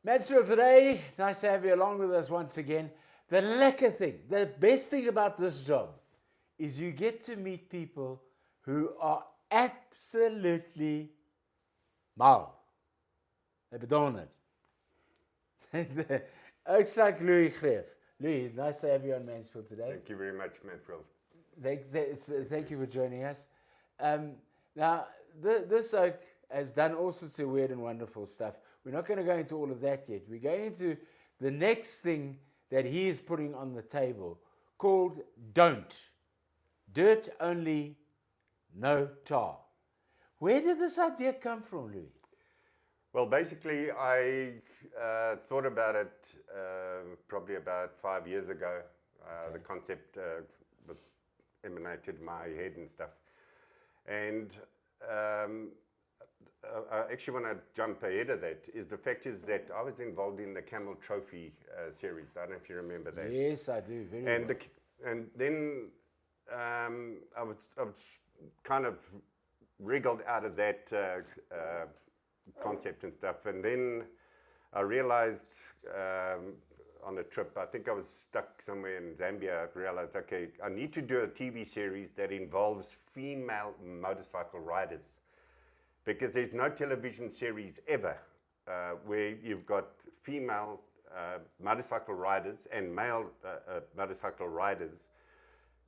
Mansfield today, nice to have you along with us once again. The lekker thing, the best thing about this job is you get to meet people who are absolutely mal. They bedoel it. Looks like Louis Greef. Louis, nice to have you on Mansfield today. Thank you very much, Mansfield. Thank you for joining us. Now, this oak has done all sorts of weird and wonderful stuff. We're not going to go into all of that yet. We're going into the next thing that he is putting on the table called Don't. Dirt only, no tar. Where did this idea come from, Louis? Well, basically, I thought about it probably about 5 years ago. The concept was emanated in my head and stuff. And I actually want to jump ahead of that. The fact is that I was involved in the Camel Trophy series. I don't know if you remember that. Yes, I do. Very well. And then I was kind of wriggled out of that concept and stuff. And then I realized on a trip, I think I was stuck somewhere in Zambia, I realized, okay, I need to do a TV series that involves female motorcycle riders. Because there's no television series ever where you've got female motorcycle riders and male motorcycle riders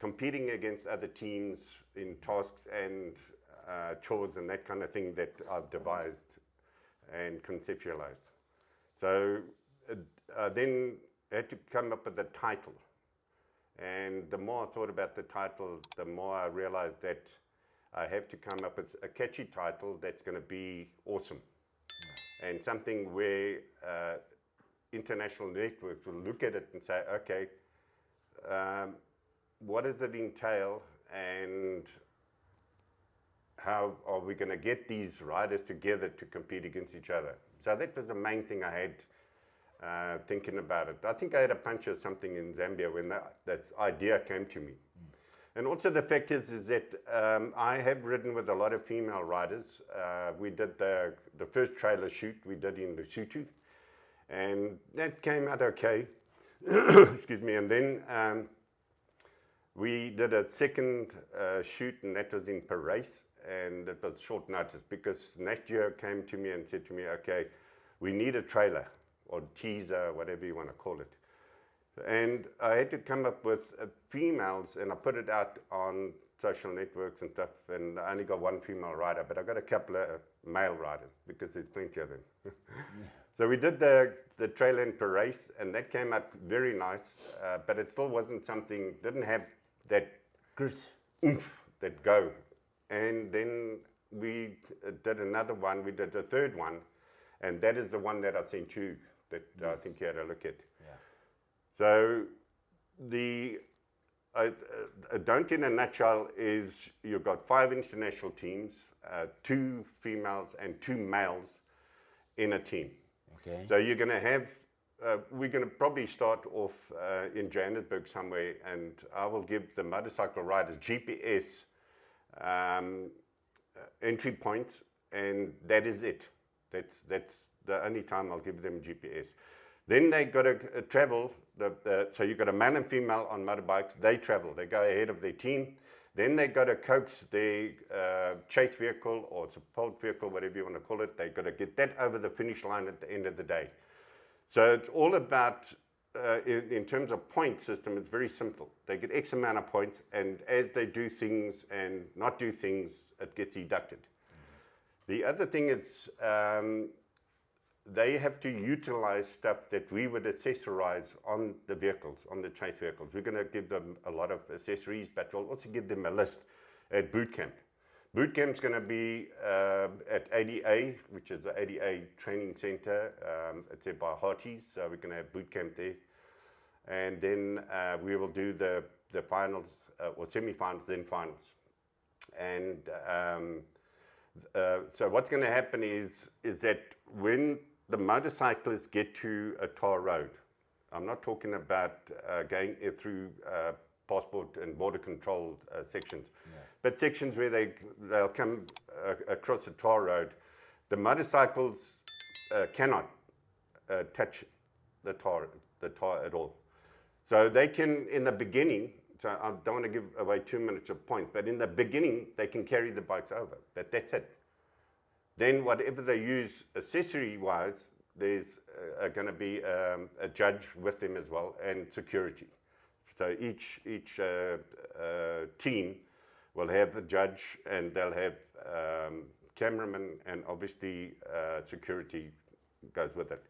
competing against other teams in tasks and chores and that kind of thing that I've devised and conceptualized. So then I had to come up with a title. And the more I thought about the title, the more I realized that I have to come up with a catchy title that's going to be awesome. And something where international networks will look at it and say, okay, what does it entail and how are we going to get these riders together to compete against each other? So that was the main thing I had thinking about it. I think I had a punch or something in Zambia when that idea came to me. And also the fact is that I have ridden with a lot of female riders. We did the first trailer shoot we did in Lesotho, and that came out okay. Excuse me. And then we did a second shoot, and that was in Paris, and it was short notice because Nat Geo came to me and said to me, okay, we need a trailer or teaser, whatever you want to call it. And I had to come up with females, and I put it out on social networks and stuff, and I only got one female rider, but I got a couple of male riders because there's plenty of them. So we did the trailer in Paris, and that came out very nice, but it still wasn't something, didn't have that Grit. oomph, that go. And then we did another one, we did a third one, and that is the one that I sent you, that yes. I think you had a look at. So the Don't in a nutshell is you've got 5 international teams, 2 females and 2 males in a team. Okay. So you're going to have, we're going to probably start off in Johannesburg somewhere, and I will give the motorcycle riders GPS entry points, and that is it. That's the only time I'll give them GPS. Then they got to travel, so you've got a male and female on motorbikes, they travel, they go ahead of their team. Then they got to coax their chase vehicle or support vehicle, whatever you want to call it, they got to get that over the finish line at the end of the day. So it's all about, in terms of point system, it's very simple. They get X amount of points, and as they do things and not do things, it gets deducted. The other thing is, they have to utilize stuff that we would accessorize on the vehicles, on the chase vehicles. We're going to give them a lot of accessories, but we'll also give them a list at boot camp. Boot camp's going to be at ADA, which is the ADA Training Center. It's there by Harties, so we're going to have boot camp there. And then we will do the finals, or semi-finals, then finals. And so what's going to happen is that when the motorcyclists get to a tar road, I'm not talking about going through passport and border control sections, but sections where they'll come across a tar road. The motorcycles cannot touch the tar at all. So they can, in the beginning, so I don't want to give away 2 minutes of point, but in the beginning, they can carry the bikes over. That's it. Then whatever they use accessory-wise, there's going to be a judge with them as well, and security. So each team will have a judge, and they'll have cameraman, and obviously security goes with it.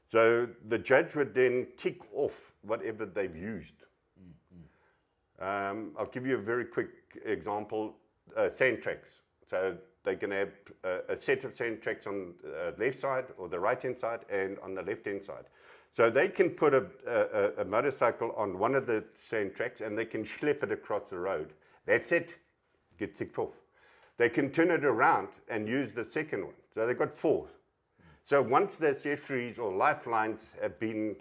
So the judge would then tick off whatever they've used. I'll give you a very quick example, sand tracks. So they can have a set of sand tracks on the left side or the right-hand side and on the left-hand side. So they can put a motorcycle on one of the sand tracks and they can schlep it across the road. That's it, get ticked off. They can turn it around and use the second one. So they've got 4. So once the accessories or lifelines have been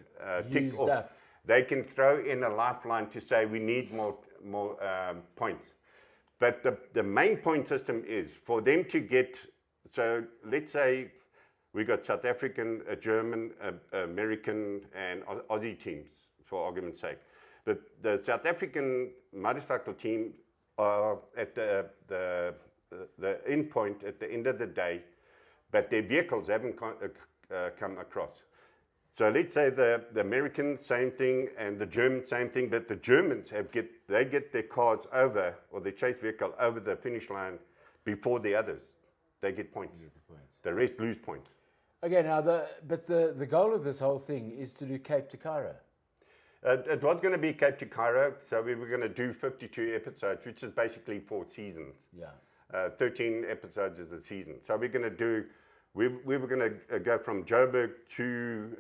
ticked off, they can throw in a lifeline to say we need more points. But the main point system is for them to get, so let's say we got South African, German, American, and Aussie teams, for argument's sake. The South African motorcycle team are at the end point at the end of the day, but their vehicles haven't come across. So let's say the Americans, same thing, and the Germans, same thing, but the Germans they get their cars over, or their chase vehicle over the finish line before the others. They get points. The rest lose points. Okay, now the goal of this whole thing is to do Cape to Cairo. It was going to be Cape to Cairo, so we were going to do 52 episodes, which is basically 4 seasons. Yeah. 13 episodes is a season. So we're going to do, we were going to go from Joburg to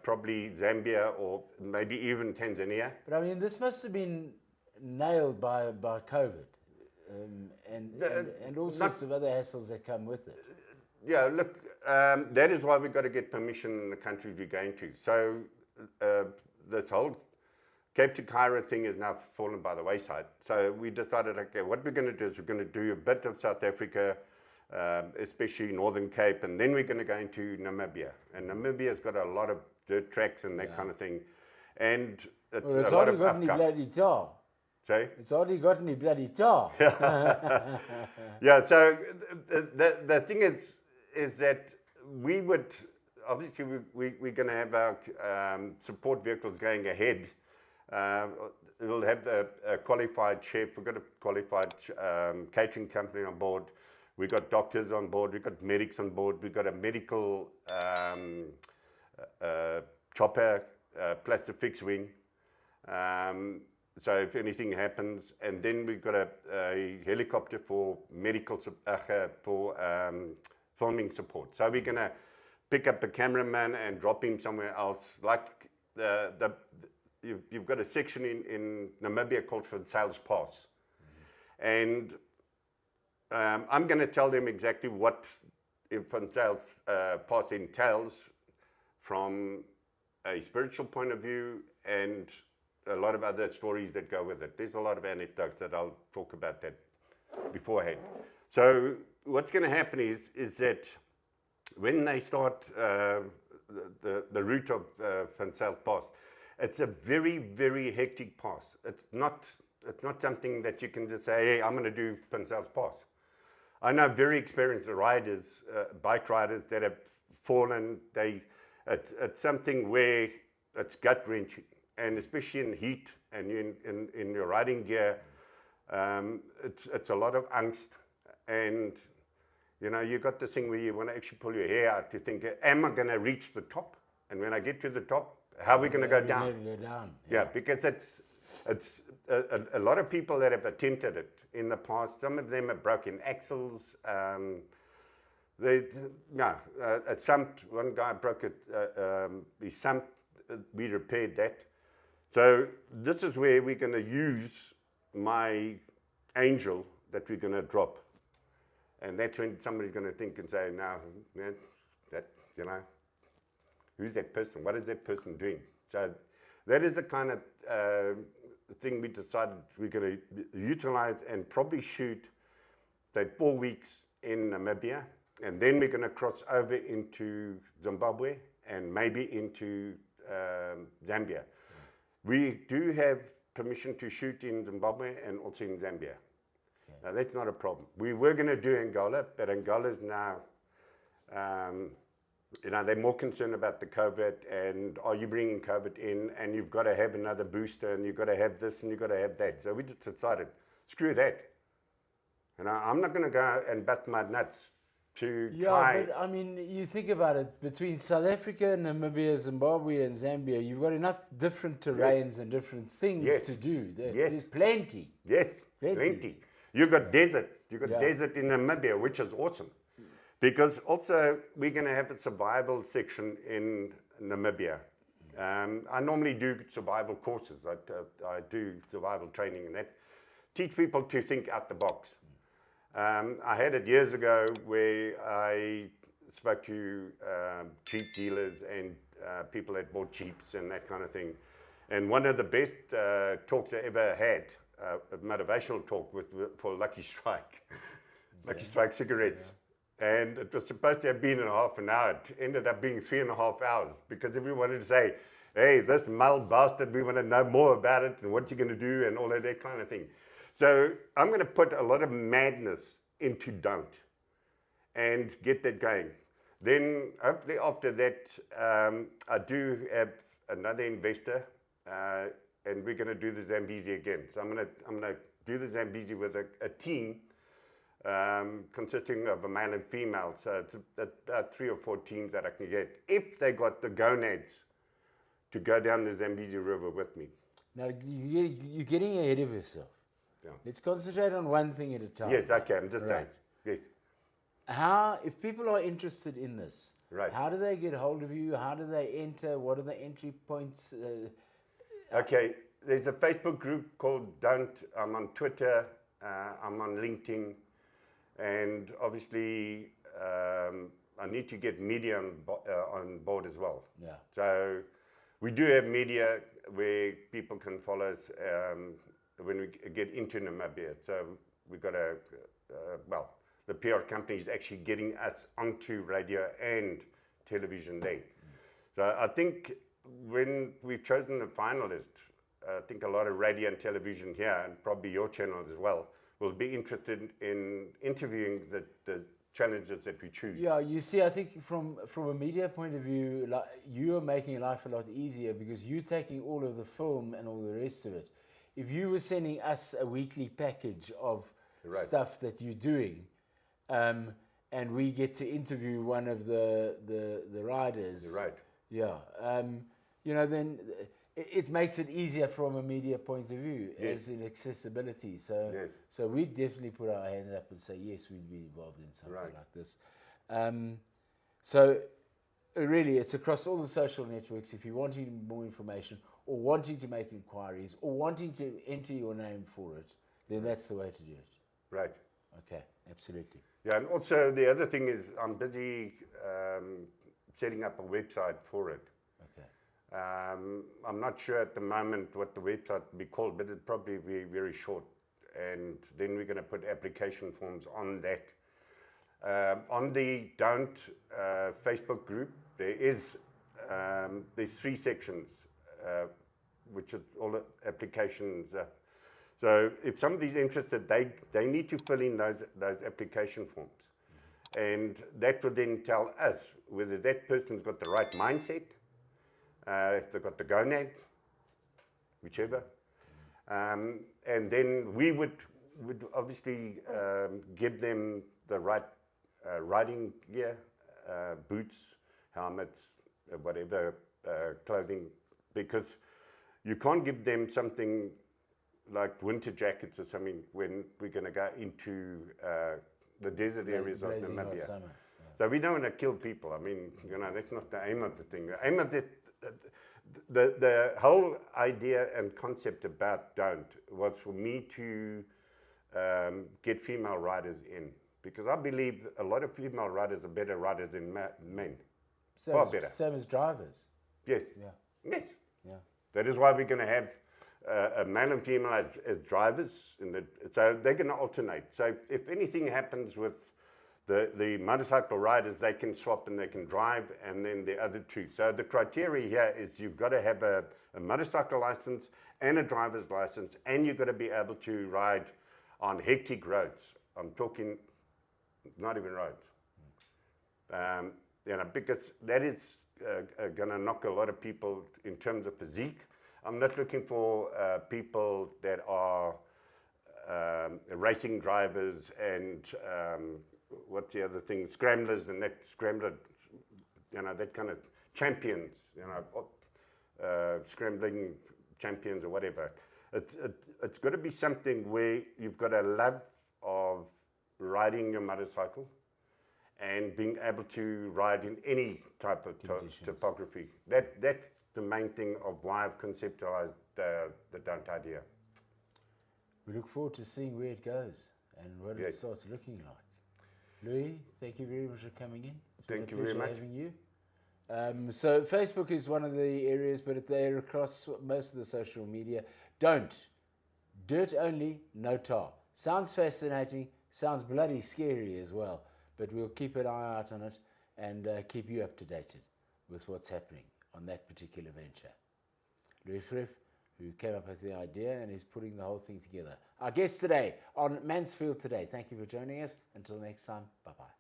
probably Zambia or maybe even Tanzania. But I mean, this must have been nailed by COVID and all sorts of other hassles that come with it. Yeah, look, that is why we've got to get permission in the countries we're going to. So this whole Cape to Cairo thing is now fallen by the wayside. So we decided, okay, what we're going to do is we're going to do a bit of South Africa, especially Northern Cape, and then we're going to go into Namibia. And Namibia's got a lot of dirt tracks and that kind of thing. And it's hardly got any bloody tar. Sorry? It's hardly got any bloody tar. Yeah, so the thing is that we would, obviously we're going to have our support vehicles going ahead. We'll have a qualified chef, we've got a qualified catering company on board, we've got doctors on board, we've got medics on board, we've got a medical chopper plus a fixed wing. So if anything happens, and then we've got a helicopter for medical filming support. So we're going to pick up a cameraman and drop him somewhere else. Like you've got a section in Namibia called Van Zyls Pass. And I'm going to tell them exactly what Van Zyls Pass entails from a spiritual point of view and a lot of other stories that go with it. There's a lot of anecdotes that I'll talk about that beforehand. So what's going to happen is that when they start the route of Van Zyls Pass, it's a very, very hectic pass. It's not something that you can just say, hey, I'm going to do Van Zyls Pass. I know very experienced riders, bike riders that have fallen. It's something where it's gut-wrenching. And especially in heat and in your riding gear, it's a lot of angst. And, you know, you got this thing where you want to actually pull your hair out to think, am I going to reach the top? And when I get to the top, how are we going to go down? Yeah, because it's a lot of people that have attempted it in the past. Some of them have broken axles. One guy broke it, he sumped, we repaired that. So this is where we're going to use my angel that we're going to drop. And that's when somebody's going to think and say, no, man, who's that person? What is that person doing? So that is the kind of thing we decided we're going to utilize and probably shoot that 4 weeks in Namibia. And then we're going to cross over into Zimbabwe and maybe into Zambia. We do have permission to shoot in Zimbabwe and also in Zambia. Now, that's not a problem. We were going to do Angola, but Angola is now, they're more concerned about the COVID, and are you bringing COVID in, and you've got to have another booster, and you've got to have this, and you've got to have that. So we just decided, screw that. I'm not going to go and bust my nuts to try. But I mean, you think about it, between South Africa, Namibia, Zimbabwe, and Zambia, you've got enough different terrains and different things to do. There's plenty. Yes, plenty. You've got desert. You've got desert in Namibia, which is awesome. Because also, we're going to have a survival section in Namibia. I normally do survival courses. I do survival training and that. Teach people to think out the box. I had it years ago where I spoke to Jeep dealers and people that bought Jeeps and that kind of thing. And one of the best talks I ever had, a motivational talk for Lucky Strike, Lucky Strike cigarettes. And it was supposed to have been in half an hour. It ended up being 3.5 hours because everyone wanted to say, hey, this mild bastard, we want to know more about it and what you're going to do and all of that kind of thing. So I'm going to put a lot of madness into Don't and get that going. Then hopefully after that, I do have another investor and we're going to do the Zambezi again. So I'm going to do the Zambezi with a team consisting of a male and female. So it's about 3 or 4 teams that I can get if they got the gonads to go down the Zambezi River with me. Now, you're getting ahead of yourself. Yeah. Let's concentrate on one thing at a time. Yes, okay, I'm just saying. Yes. If people are interested in this, how do they get hold of you? How do they enter? What are the entry points? Okay, there's a Facebook group called Don't. I'm on Twitter. I'm on LinkedIn. And obviously, I need to get media on board as well. Yeah. So we do have media where people can follow us when we get into Namibia. So we've got the PR company is actually getting us onto radio and television there. So I think when we've chosen the finalist, I think a lot of radio and television here, and probably your channel as well, will be interested in interviewing the challenges that we choose. Yeah, you see, I think from a media point of view, you are making life a lot easier because you're taking all of the film and all the rest of it. If you were sending us a weekly package of stuff that you're doing, and we get to interview one of the riders, then it makes it easier from a media point of view, as in accessibility. So we definitely put our hands up and say, yes, we'd be involved in something like this. So really, it's across all the social networks. If you're wanting more information or wanting to make inquiries or wanting to enter your name for it, then that's the way to do it. Right. Okay, absolutely. Yeah, and also the other thing is I'm busy setting up a website for it. Okay. I'm not sure at the moment what the website will be called, but it'll probably be very short. And then we're going to put application forms on that. On the Don't Facebook group, there's 3 sections, which are all the applications. So if somebody's interested, they need to fill in those application forms. And that will then tell us whether that person's got the right mindset, if they've got the gonads, whichever. And then we would obviously give them the right riding gear, boots, helmets, whatever clothing, because you can't give them something like winter jackets or something when we're going to go into the desert areas of Namibia. So we don't want to kill people. I mean, that's not the aim of the thing. The aim of the whole idea and concept about Don't was for me to get female riders in, because I believe a lot of female riders are better riders than men. Far better. Same as drivers. Yes. Yeah. Yes. Yeah. That is why we're going to have a male and female as drivers, so they're going to alternate. So if anything happens with The motorcycle riders, they can swap and they can drive, and then the other two. So the criteria here is you've got to have a motorcycle license and a driver's license, and you've got to be able to ride on hectic roads. I'm talking not even roads. Because that is going to knock a lot of people in terms of physique. I'm not looking for people that are racing drivers and what's the other thing, scramblers and that scrambler, that kind of champions, scrambling champions or whatever. It's got to be something where you've got a love of riding your motorcycle and being able to ride in any type of topography. That's the main thing of why I've conceptualized the Don't idea. We look forward to seeing where it goes and what it starts looking like. Louis, thank you very much for coming in. It's thank been you a very pleasure much. having you. So Facebook is one of the areas, but they're across most of the social media. Don't. Dirt only, no tar. Sounds fascinating, sounds bloody scary as well, but we'll keep an eye out on it and keep you up to date with what's happening on that particular venture. Louis Greff, who came up with the idea and is putting the whole thing together. Our guest today on Mansfield Today. Thank you for joining us. Until next time, bye-bye.